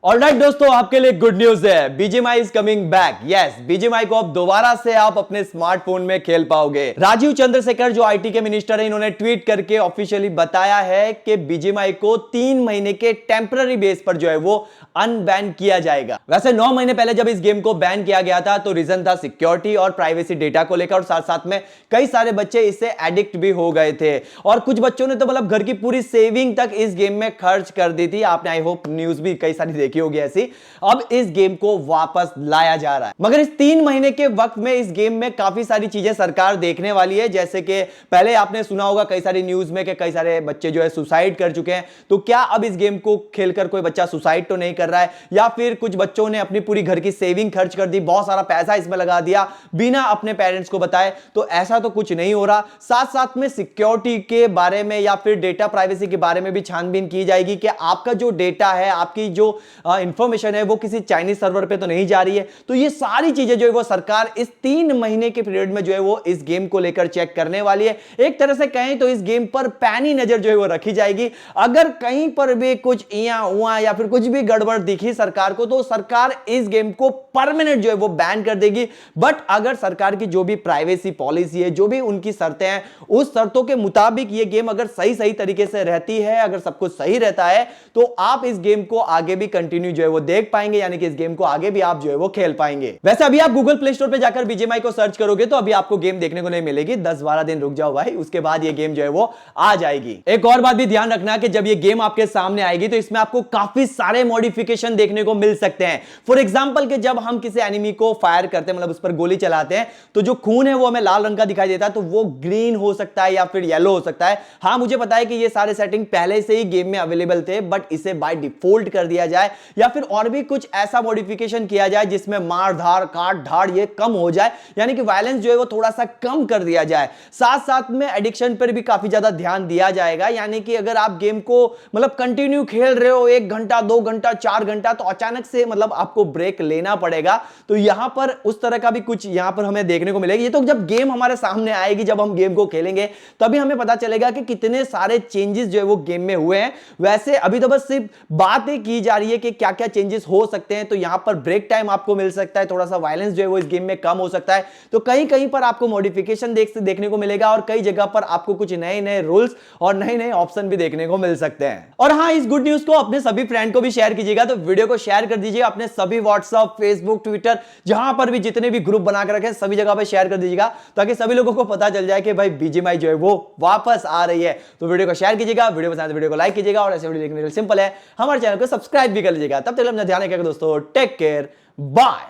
Alright दोस्तों, आपके लिए गुड न्यूज है। BGMI is coming back. Yes, BGMI को अब दोबारा से आप अपने स्मार्टफोन में खेल पाओगे। राजीव चंद्रशेखर जो आईटी के मिनिस्टर हैं, इन्होंने ट्वीट करके ऑफिशियली बताया है कि बीजीएमआई को 3 महीने के टेम्पररी बेस पर जो है वो अनबैन किया जाएगा। वैसे 9 महीने पहले जब इस गेम को बैन किया गया था तो रीजन था सिक्योरिटी और प्राइवेसी डेटा को लेकर, और साथ साथ में कई सारे बच्चे इससे एडिक्ट भी हो गए थे और कुछ बच्चों ने तो मतलब घर की पूरी सेविंग तक इस गेम में खर्च कर दी थी। आपने आई होप न्यूज भी कई सारी देखी होगी ऐसी। अब इस गेम को वापस लाया जा रहा है, मगर इस 3 महीने के वक्त में इस गेम में काफी सारी चीजें सरकार देखने वाली है। जैसे कि पहले आपने सुना होगा कई सारी न्यूज में कि कई सारे बच्चे जो है सुसाइड कर चुके हैं। तो क्या अब इस गेम को खेलकर कोई बच्चा सुसाइड तो नहीं कर रहा है, या फिर कुछ बच्चों ने अपनी पूरी घर की सेविंग खर्च कर दी, बहुत सारा पैसा इसमें लगा दिया बिना अपने पेरेंट्स को बताए? तो ऐसा तो कुछ नहीं हो रहा। साथ साथ में सिक्योरिटी के बारे में या फिर डेटा प्राइवेसी के बारे में भी छानबीन की जाएगी कि आपका जो डेटा है, आपकी जो इंफॉर्मेशन है वो किसी चाइनीज सर्वर पे तो नहीं जा रही है। तो ये सारी चीजें जो है वो सरकार इस 3 महीने के पीरियड में जो है वो इस गेम को लेकर चेक करने वाली है। एक तरह से कहें तो इस गेम पर पैनी नजर जो है वो रखी जाएगी। अगर कहीं पर भी कुछ इया हुआ या फिर कुछ भी गड़बड़ दिखी सरकार को, तो सरकार इस गेम को परमानेंट जो है वो बैन कर देगी। बट अगर सरकार की जो भी प्राइवेसी पॉलिसी है, जो भी उनकी शर्तें हैं, उस शर्तों के मुताबिक ये गेम अगर सही तरीके से रहती है, अगर सब कुछ सही रहता है, तो आप इस गेम को आगे भी कंटिन्यू जो है वो देख पाएंगे, यानी कि इस गेम को आगे भी आप जो है वो खेल पाएंगे। वैसे अभी आप गूगल प्ले स्टोर पे जाकर बीजीएमआई को सर्च करोगे तो अभी आपको गेम देखने को नहीं मिलेगी। 10-12 दिन रुक जाओ भाई, उसके बाद ये गेम जो है वो आ जाएगी। एक और बात भी ध्यान रखना कि जब ये गेम आपके सामने आएगी तो इसमें आपको काफी सारे मॉडिफिकेशन देखने को मिल सकते हैं। फॉर एग्जांपल कि जब हम किसी एनिमी को फायर करते हैं, मतलब उस पर गोली चलाते हैं, तो जो खून है वो हमें लाल रंग का दिखाई देता है, तो वो ग्रीन हो सकता है या फिर येलो हो सकता है। हाँ, मुझे पता है कि ये सारे सेटिंग पहले से ही गेम में अवेलेबल थे, बट इसे बाय डिफॉल्ट कर दिया जाए या फिर और भी कुछ ऐसा मॉडिफिकेशन किया जाए जिसमें मार धाड़ काट धाड़ ये कम हो जाए, यानी कि वायलेंस जो है वो थोड़ा सा कम कर दिया जाए। साथ साथ में एडिक्शन पर भी काफी ज्यादा ध्यान दिया जाएगा, यानी कि अगर आप गेम को मतलब कंटिन्यू खेल रहे हो 1 घंटा 2 घंटा 4 घंटा, तो अचानक से मतलब आपको ब्रेक लेना पड़ेगा। तो यहां पर उस तरह का भी कुछ यहां पर हमें देखने को मिलेगा। ये तो जब गेम हमारे सामने आएगी, जब हम गेम को खेलेंगे, तभी हमें पता चलेगा कि कितने सारे चेंजेस जो है वो गेम में हुए हैं। वैसे अभी तो बस सिर्फ बातें की जा रही है कि क्या क्या चेंजेस हो सकते हैं। तो यहां पर ब्रेक टाइम आपको मिल सकता है, थोड़ा सा वायलेंस जो है वो इस गेम में कम हो सकता है। तो कहीं कहीं पर आपको मॉडिफिकेशन देखने को मिलेगा और कई जगह पर आपको कुछ नए नए रूल्स और नए नए ऑप्शन भी देखने को मिल सकते हैं। और हाँ, इस गुड न्यूज को अपने सभी फ्रेंड को भी शेयर कीजिएगा। तो वीडियो को शेयर कर दीजिएगा अपने सभी व्हाट्सएप, फेसबुक, ट्विटर, जहां पर भी जितने भी ग्रुप बना कर रखे सभी जगह पर शेयर कर दीजिएगा, ताकि सभी लोगों को पता चल जाए कि भाई बीजीएमआई जो है वो वापस आ रही है। तो वीडियो को शेयर कीजिएगा, वीडियो पसंद है वीडियो को लाइक कीजिएगा, और ऐसे वीडियो देखने के लिए सिंपल है, हमारे चैनल को सब्सक्राइब भी कर लीजिएगा। तब तक अपना ध्यान रखिएगा दोस्तों। Take care, bye.